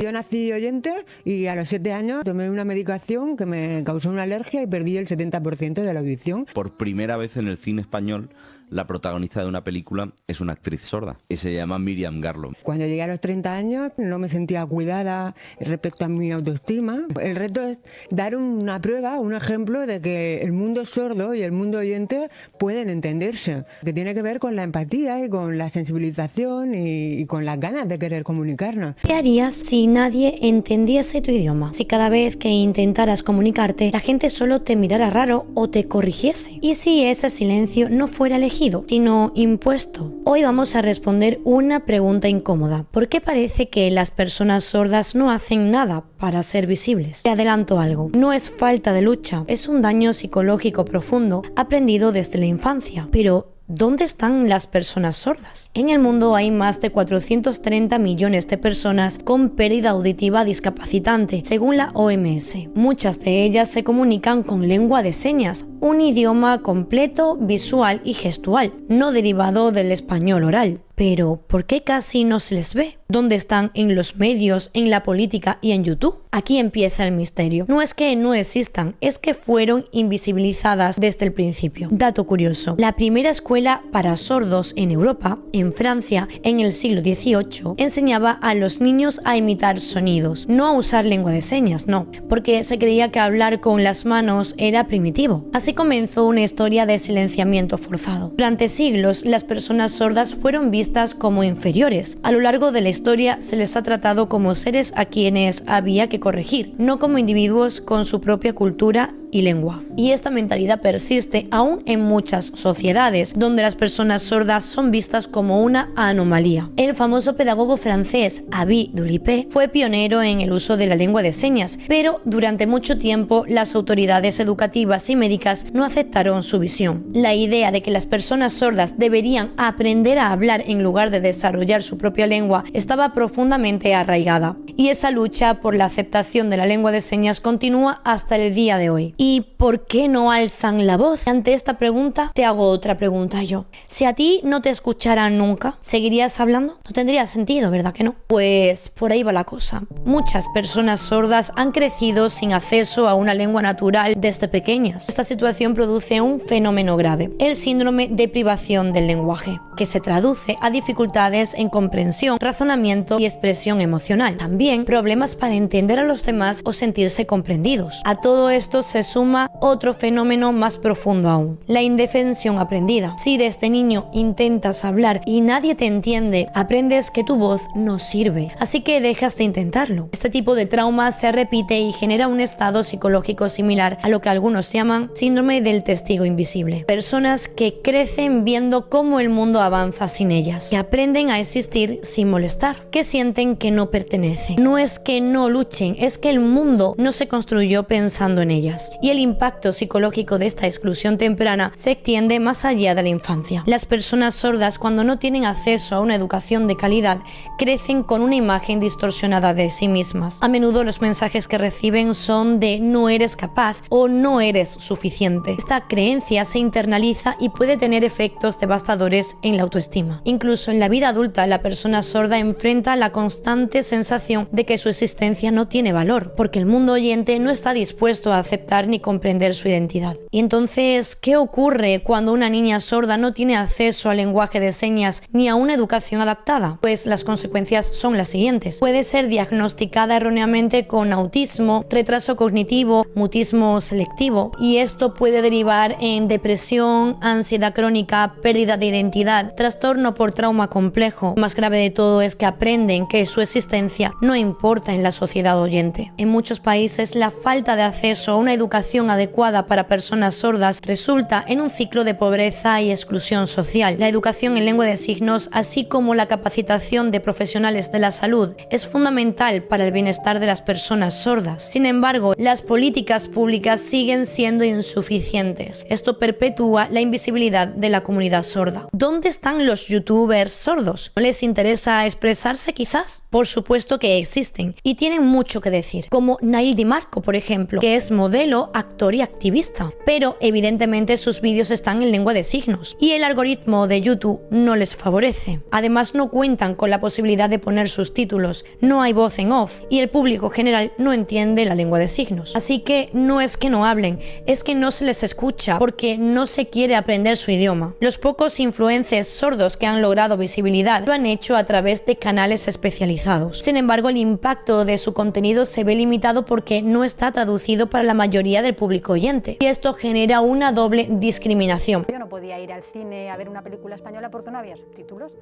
Yo nací oyente y a los 7 años tomé una medicación que me causó una alergia y perdí el 70% de la audición. Por primera vez en el cine español, la protagonista de una película es una actriz sorda y se llama Miriam Garlo. Cuando llegué a los 30 años no me sentía cuidada respecto a mi autoestima. El reto es dar una prueba, un ejemplo de que el mundo sordo y el mundo oyente pueden entenderse, que tiene que ver con la empatía y con la sensibilización y con las ganas de querer comunicarnos. ¿Qué harías si nadie entendiese tu idioma? Si cada vez que intentaras comunicarte la gente solo te mirara raro o te corrigiese. ¿Y si ese silencio no fuera elegido, sino impuesto? Hoy vamos a responder una pregunta incómoda. ¿Por qué parece que las personas sordas no hacen nada para ser visibles? Te adelanto algo. No es falta de lucha, es un daño psicológico profundo aprendido desde la infancia. Pero ¿dónde están las personas sordas? En el mundo hay más de 430 millones de personas con pérdida auditiva discapacitante, según la OMS. Muchas de ellas se comunican con lengua de señas, un idioma completo, visual y gestual, no derivado del español oral. Pero, ¿por qué casi no se les ve? ¿Dónde están en los medios, en la política y en YouTube? Aquí empieza el misterio. No es que no existan, es que fueron invisibilizadas desde el principio. Dato curioso. La primera escuela para sordos en Europa, en Francia, en el siglo XVIII, enseñaba a los niños a imitar sonidos, no a usar lengua de señas, no, porque se creía que hablar con las manos era primitivo. Así comenzó una historia de silenciamiento forzado. Durante siglos, las personas sordas fueron vistas como inferiores. A lo largo de la historia se les ha tratado como seres a quienes había que corregir, no como individuos con su propia cultura y lengua. Y esta mentalidad persiste aún en muchas sociedades, donde las personas sordas son vistas como una anomalía. El famoso pedagogo francés Aby Dulipe fue pionero en el uso de la lengua de señas, pero durante mucho tiempo las autoridades educativas y médicas no aceptaron su visión. La idea de que las personas sordas deberían aprender a hablar en lugar de desarrollar su propia lengua estaba profundamente arraigada, y esa lucha por la aceptación de la lengua de señas continúa hasta el día de hoy. ¿Y por qué no alzan la voz? Ante esta pregunta te hago otra pregunta yo. Si a ti no te escucharan nunca, ¿seguirías hablando? No tendría sentido, ¿verdad que no? Pues por ahí va la cosa. Muchas personas sordas han crecido sin acceso a una lengua natural desde pequeñas. Esta situación produce un fenómeno grave, el síndrome de privación del lenguaje, que se traduce a dificultades en comprensión, razonamiento y expresión emocional. También problemas para entender a los demás o sentirse comprendidos. A todo esto se suma otro fenómeno más profundo aún, la indefensión aprendida. Si desde niño intentas hablar y nadie te entiende, aprendes que tu voz no sirve, así que dejas de intentarlo. Este tipo de trauma se repite y genera un estado psicológico similar a lo que algunos llaman síndrome del testigo invisible. Personas que crecen viendo cómo el mundo avanza sin ellas, que aprenden a existir sin molestar, que sienten que no pertenecen. No es que no luchen, es que el mundo no se construyó pensando en ellas. Y el impacto psicológico de esta exclusión temprana se extiende más allá de la infancia. Las personas sordas, cuando no tienen acceso a una educación de calidad, crecen con una imagen distorsionada de sí mismas. A menudo los mensajes que reciben son de no eres capaz o no eres suficiente. Esta creencia se internaliza y puede tener efectos devastadores en la autoestima. Incluso en la vida adulta, la persona sorda enfrenta la constante sensación de que su existencia no tiene valor, porque el mundo oyente no está dispuesto a aceptar ni comprender su identidad. Y entonces, ¿qué ocurre cuando una niña sorda no tiene acceso al lenguaje de señas ni a una educación adaptada? Pues las consecuencias son las siguientes. Puede ser diagnosticada erróneamente con autismo, retraso cognitivo, mutismo selectivo, y esto puede derivar en depresión, ansiedad crónica, pérdida de identidad, trastorno por trauma complejo. Lo más grave de todo es que aprenden que su existencia no importa en la sociedad oyente. En muchos países, la falta de acceso a una educación adecuada para personas sordas resulta en un ciclo de pobreza y exclusión social. La educación en lengua de signos, así como la capacitación de profesionales de la salud, es fundamental para el bienestar de las personas sordas. Sin embargo, las políticas públicas siguen siendo insuficientes. Esto perpetúa la invisibilidad de la comunidad sorda. ¿Dónde están los youtubers sordos? ¿No les interesa expresarse quizás? Por supuesto que existen y tienen mucho que decir, como Nail Di Marco, por ejemplo, que es modelo, considerado actor y activista, pero evidentemente sus vídeos están en lengua de signos y el algoritmo de YouTube no les favorece. Además, no cuentan con la posibilidad de poner subtítulos, no hay voz en off y el público general no entiende la lengua de signos. Así que no es que no hablen, es que no se les escucha porque no se quiere aprender su idioma. Los pocos influencers sordos que han logrado visibilidad lo han hecho a través de canales especializados. Sin embargo, el impacto de su contenido se ve limitado porque no está traducido para la mayoría del público oyente y esto genera una doble discriminación. Yo no podía ir al cine a ver una película española porque no había subtítulos.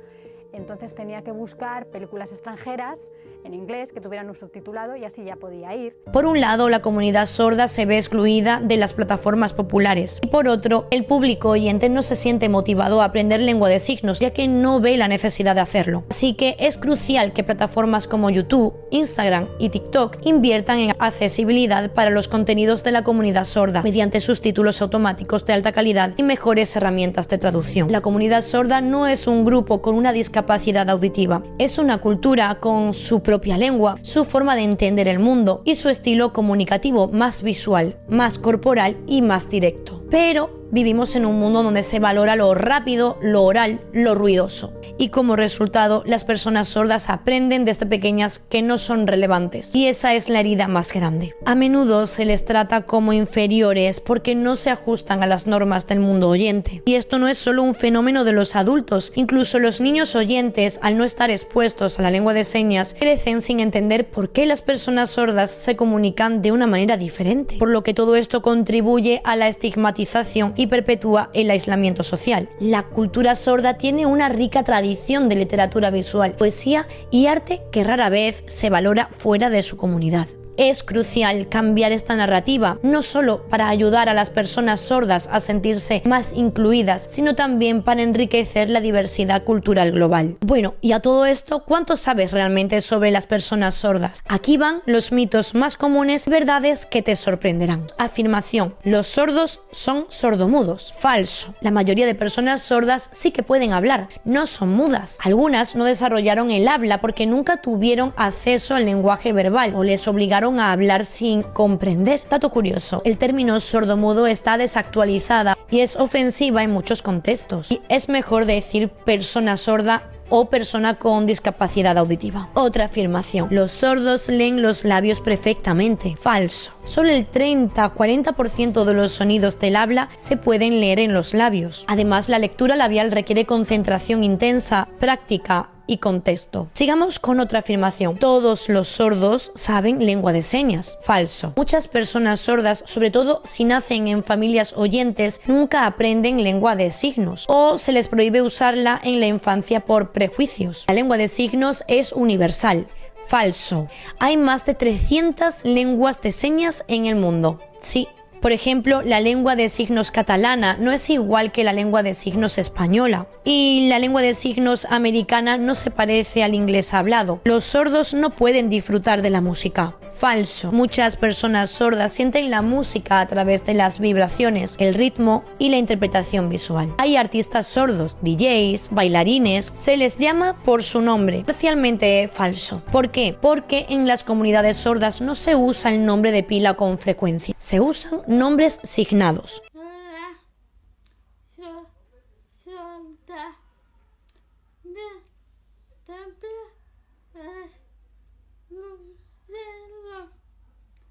Entonces tenía que buscar películas extranjeras en inglés que tuvieran un subtitulado y así ya podía ir. Por un lado, la comunidad sorda se ve excluida de las plataformas populares y por otro, el público oyente no se siente motivado a aprender lengua de signos ya que no ve la necesidad de hacerlo. Así que es crucial que plataformas como YouTube, Instagram y TikTok inviertan en accesibilidad para los contenidos de la comunidad sorda mediante subtítulos automáticos de alta calidad y mejores herramientas de traducción. La comunidad sorda no es un grupo con una discapacidad auditiva, es una cultura con su propia lengua, su forma de entender el mundo y su estilo comunicativo más visual, más corporal y más directo. Pero vivimos en un mundo donde se valora lo rápido, lo oral, lo ruidoso. Y como resultado, las personas sordas aprenden desde pequeñas que no son relevantes. Y esa es la herida más grande. A menudo se les trata como inferiores porque no se ajustan a las normas del mundo oyente. Y esto no es solo un fenómeno de los adultos. Incluso los niños oyentes, al no estar expuestos a la lengua de señas, crecen sin entender por qué las personas sordas se comunican de una manera diferente. Por lo que todo esto contribuye a la estigmatización y perpetúa el aislamiento social. La cultura sorda tiene una rica tradición de literatura visual, poesía y arte que rara vez se valora fuera de su comunidad. Es crucial cambiar esta narrativa, no solo para ayudar a las personas sordas a sentirse más incluidas, sino también para enriquecer la diversidad cultural global. Bueno, y a todo esto, ¿cuánto sabes realmente sobre las personas sordas? Aquí van los mitos más comunes y verdades que te sorprenderán. Afirmación: los sordos son sordomudos. Falso. La mayoría de personas sordas sí que pueden hablar, no son mudas. Algunas no desarrollaron el habla porque nunca tuvieron acceso al lenguaje verbal o les obligaron a hablar sin comprender. Dato curioso, el término sordomudo está desactualizada y es ofensiva en muchos contextos. Y es mejor decir persona sorda o persona con discapacidad auditiva. Otra afirmación: los sordos leen los labios perfectamente. Falso. Solo el 30-40% de los sonidos del habla se pueden leer en los labios. Además, la lectura labial requiere concentración intensa, práctica y contexto. Sigamos con otra afirmación: todos los sordos saben lengua de señas. Falso. Muchas personas sordas, sobre todo si nacen en familias oyentes, nunca aprenden lengua de signos o se les prohíbe usarla en la infancia por prejuicios. La lengua de signos es universal. Falso. Hay más de 300 lenguas de señas en el mundo. Sí. Por ejemplo, la lengua de signos catalana no es igual que la lengua de signos española y la lengua de signos americana no se parece al inglés hablado. Los sordos no pueden disfrutar de la música. Falso. Muchas personas sordas sienten la música a través de las vibraciones, el ritmo y la interpretación visual. Hay artistas sordos, DJs, bailarines, se les llama por su nombre. Parcialmente falso. ¿Por qué? Porque en las comunidades sordas no se usa el nombre de pila con frecuencia. Se usan nombres signados.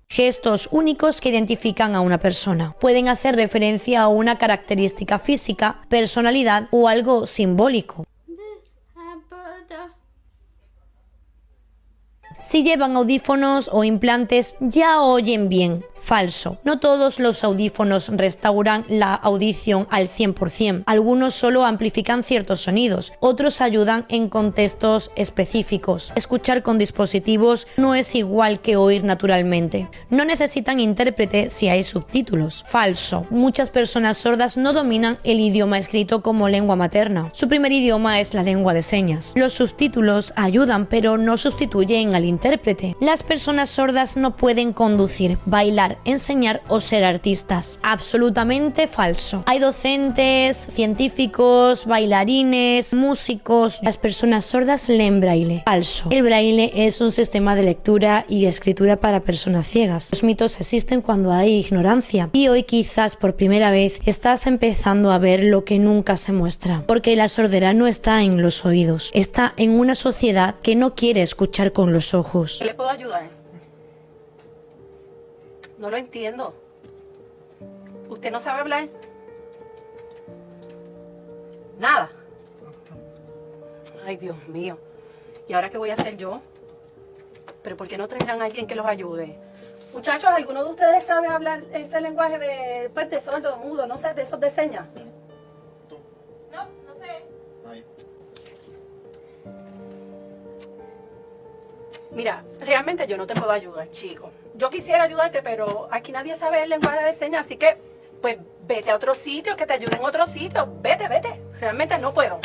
Gestos únicos que identifican a una persona. Pueden hacer referencia a una característica física, personalidad o algo simbólico. Si llevan audífonos o implantes, ya oyen bien. Falso. No todos los audífonos restauran la audición al 100%. Algunos solo amplifican ciertos sonidos, otros ayudan en contextos específicos. Escuchar con dispositivos no es igual que oír naturalmente. No necesitan intérprete si hay subtítulos. Falso. Muchas personas sordas no dominan el idioma escrito como lengua materna. Su primer idioma es la lengua de señas. Los subtítulos ayudan, pero no sustituyen al intérprete. Las personas sordas no pueden conducir, bailar, hablar, enseñar o ser artistas. Absolutamente falso. Hay docentes, científicos, bailarines, músicos. Las personas sordas leen braille. Falso. El braille es un sistema de lectura y escritura para personas ciegas. Los mitos existen cuando hay ignorancia y hoy quizás por primera vez estás empezando a ver lo que nunca se muestra, porque la sordera no está en los oídos, está en una sociedad que no quiere escuchar con los ojos. ¿Le puedo ayudar? No lo entiendo. ¿Usted no sabe hablar? Nada. Ay, Dios mío. ¿Y ahora qué voy a hacer yo? ¿Pero por qué no traerán a alguien que los ayude? Muchachos, ¿alguno de ustedes sabe hablar ese lenguaje de sordo, mudo, no sé, de esos de señas? No, no sé. Mira, realmente yo no te puedo ayudar, chico. Yo quisiera ayudarte, pero aquí nadie sabe el lenguaje de señas, así que, pues, vete a otro sitio, que te ayude en otro sitio. Vete, vete. Realmente no puedo.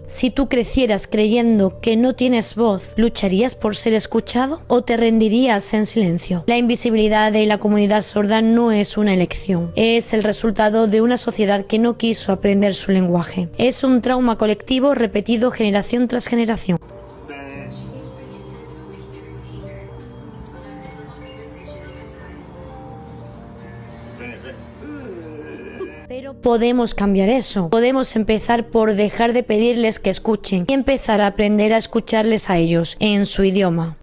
Si tú crecieras creyendo que no tienes voz, ¿lucharías por ser escuchado o te rendirías en silencio? La invisibilidad de la comunidad sorda no es una elección, es el resultado de una sociedad que no quiso aprender su lenguaje. Es un trauma colectivo repetido generación tras generación. Pero podemos cambiar eso. Podemos empezar por dejar de pedirles que escuchen y empezar a aprender a escucharles a ellos en su idioma.